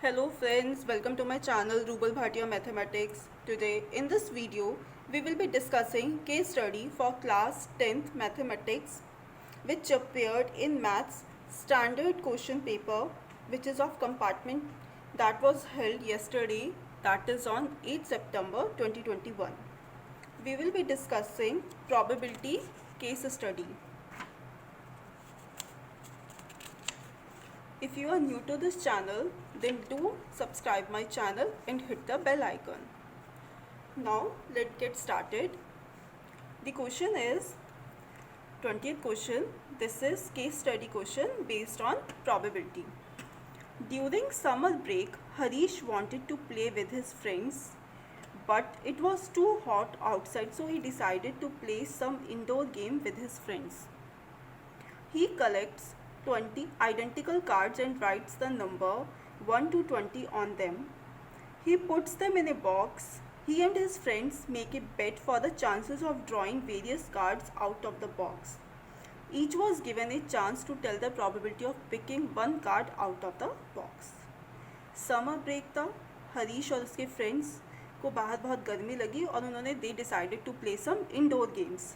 Hello friends, welcome to my channel Rubal Bhatia Mathematics. Today in this video we will be discussing case study for class 10th mathematics which appeared in maths standard question paper which is of compartment that was held yesterday, that is on 8 September 2021. We will be discussing probability case study. If you are new to this channel, then do subscribe my channel and hit the bell icon. Now let's get started. The question is 20th question. This is case study question based on probability. During summer break, Harish wanted to play with his friends, but it was too hot outside, so he decided to play some indoor game with his friends. He collects 20 identical cards and writes the number 1 to 20 on them. He puts them in a box. He and his friends make a bet for the chances of drawing various cards out of the box. Each was given a chance to tell the probability of picking one card out of the box. Summer break था. हरीश और उसके friends को बाहर बहुत गर्मी लगी और उन्होंने they decided to play some indoor games.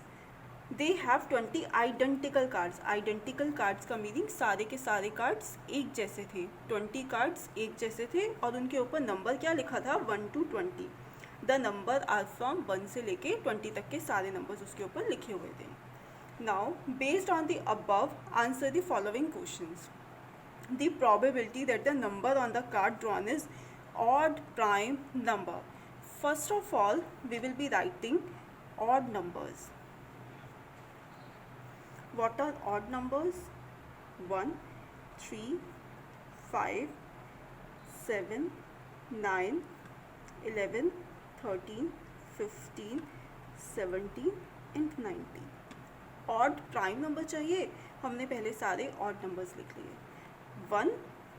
They have 20 identical cards. Identical cards का मीनिंग सारे के सारे कार्ड्स एक जैसे थे. 20 कार्ड्स एक जैसे थे और उनके ऊपर नंबर क्या लिखा था? 1 to 20. The number are from 1 से लेके 20 तक के सारे नंबर्स उसके ऊपर लिखे हुए थे. Now based on the above answer the following questions. The probability that the number on the card drawn is odd prime number. First of all, we will be writing odd numbers. What are odd numbers? 1, 3, 5, 7, 9, 11, 13, 15, 17 and 19. Odd prime number चाहिए. हमने पहले सारे odd numbers लिख लिए. 1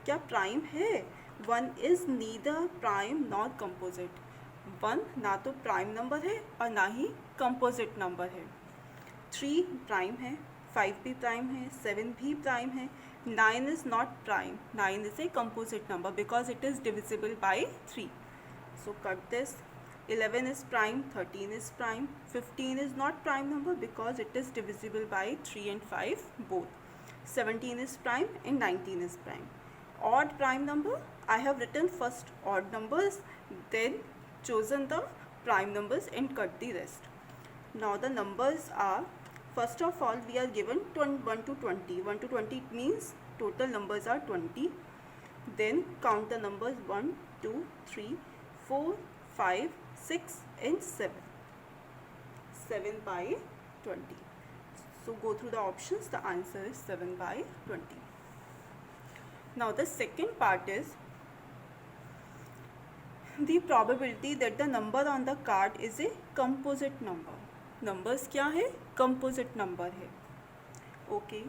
क्या prime है? 1 is neither prime nor composite. 1 ना तो प्राइम नंबर है और ना ही कंपोजिट नंबर है. 3 प्राइम है, 5 भी प्राइम है, 7 भी प्राइम है. 9 is not prime. 9 is a composite number because it is divisible by 3. So cut this. 11 is prime, 13 is prime, 15 is not prime number because it is divisible by 3 and 5 both. 17 is prime and 19 is prime. Odd prime number, I have written first odd numbers, then chosen the prime numbers and cut the rest. Now the numbers are, first of all we are given 1 to 20. 1 to 20 means total numbers are 20. Then count the numbers 1, 2, 3, 4, 5, 6 and 7. 7 by 20. So go through the options. The answer is 7 by 20. Now the second part is the probability that the number on the card is a composite number. Numbers क्या है? Composite number है. Okay.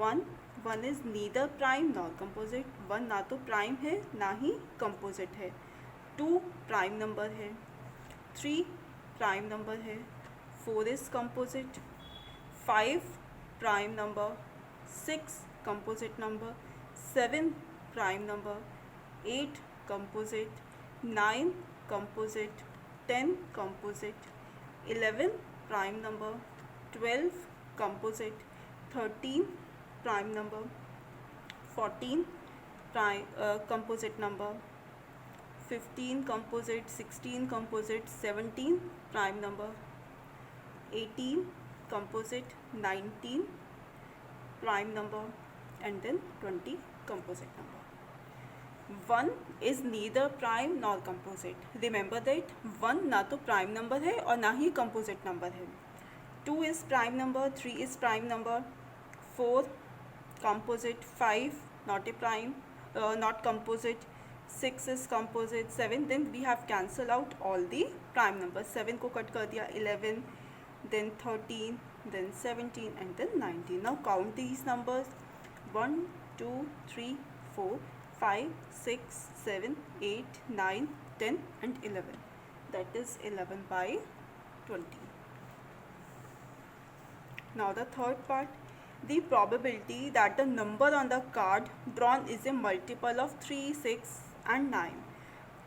1 is neither prime nor composite. 1 ना तो prime है ना ही composite है. 2 prime number है. 3 prime number है. 4 is composite. 5 prime number, 6 composite number, 7 prime number, 8 composite, 9 composite, 10 composite, 11 prime number, 12 composite, 13 prime number, 14 composite number, 15 composite, 16 composite, 17 prime number, 18 composite, 19 prime number and then 20 composite number. 1 is neither prime nor composite. Remember that 1 ना तो prime number है और ना ही composite number है. 2 is prime number, 3 is prime number, 4 composite, 5 not a prime, not composite, 6 is composite, 7. Then we have cancelled out all the prime numbers. 7 को cut कर दिया. 11, then 13, then 17 and then 19. Now count these numbers. 1, 2, 3, 4, 5, 6, 7, 8, 9, 10 and 11. That is 11 by 20. Now the third part. The probability that the number on the card drawn is a multiple of 3, 6 and 9,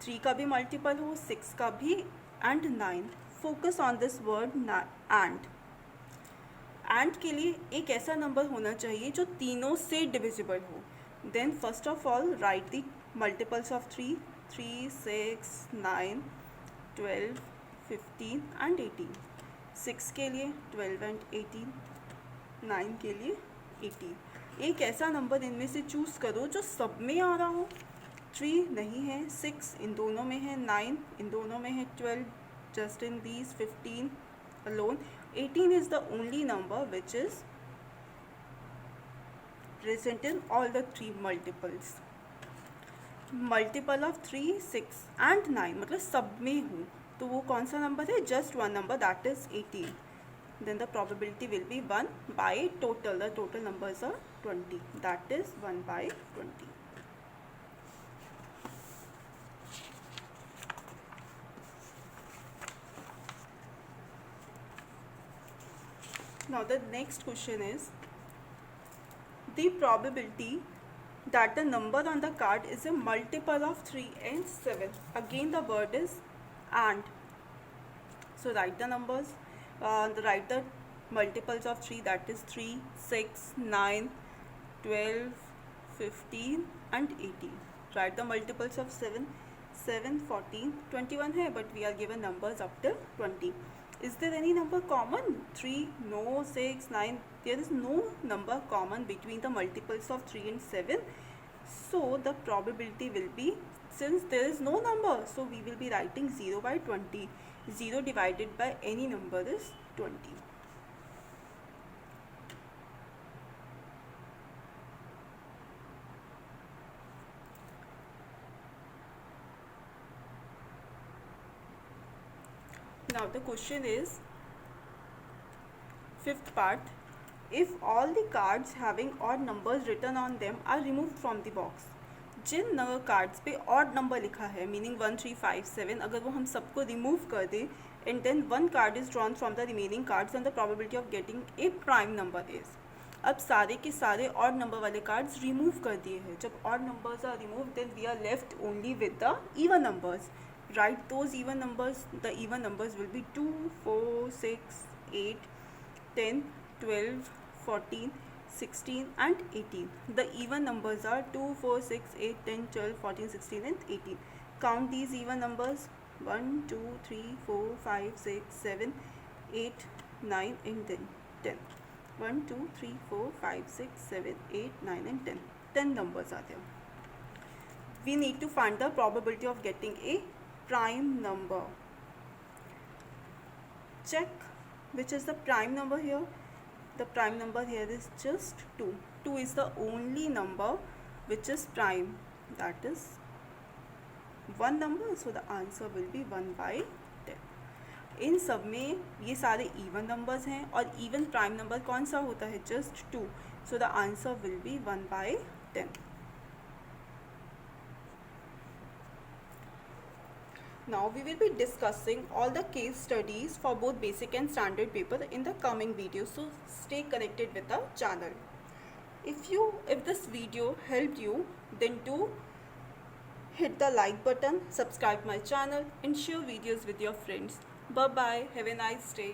3 का भी multiple हो, 6 का भी and 9. Focus on this word and के लिए एक ऐसा number होना चाहिए जो तीनों से डिविजिबल हो. Then first of all write the multiples of 3, 3, 6, 9, 12, 15 and 18. 6 के लिए 12 एंड 18, 9 के लिए 18. एक ऐसा नंबर इनमें से चूज़ करो जो सब में आ रहा हो. 3 नहीं है, 6 इन दोनों में है, 9 इन दोनों में है, 12 just in these, 15 alone. 18 is the only number which is present in all the 3 multiples. Multiple of 3, 6 and 9 मतलब सब में हूँ, तो वो कौन सा नंबर है? just one number, that is 18. Then the probability will be 1 by total. The total numbers are 20. That is 1 by 20. Now the next question is the probability that the number on the card is a multiple of 3 and 7. Again the word is and. So write the numbers. Write the multiples of 3, that is 3, 6, 9, 12, 15 and 18. Write the multiples of 7, 7, 14, 21 है, but we are given numbers up till 20. Is there any number common? 3, no. 6, 9, there is no number common between the multiples of 3 and 7. So the probability will be, since there is no number, so we will be writing 0 by 20. 0 divided by any number is 20. Now the question is, fifth part, if all the cards having odd numbers written on them are removed from the box. जिन cards पे odd number लिखा है, meaning 1, 3, 5, 7, अगर वो हम सबको remove कर दें and then one card is drawn from the remaining cards and the probability of getting a prime number is. अब सारे के सारे ऑड नंबर वाले कार्ड्स रिमूव कर दिए हैं. जब odd numbers are remove then we are left only with the even numbers. Write those even numbers. The even numbers will be 2, 4, 6, 8, 10, 12, 14, 16 and 18. The even numbers are 2, 4, 6, 8, 10, 12, 14, 16 and 18. Count these even numbers. 1, 2, 3, 4, 5, 6, 7, 8, 9 and then 10. 1, 2, 3, 4, 5, 6, 7, 8, 9 and 10. 10 numbers are there. We need to find the probability of getting a prime number. Check which is the prime number here. The prime number here is just 2. 2 is the only number which is prime, that is one number, so the answer will be 1 by 10. इन सब में ये सारे even numbers हैं और even prime number कौन सा होता है? just 2, so the answer will be 1 by 10. Now we will be discussing all the case studies for both basic and standard paper in the coming video, so stay connected with the channel. If this video helped you, then do hit the like button, subscribe my channel and share videos with your friends. Bye bye, have a nice day.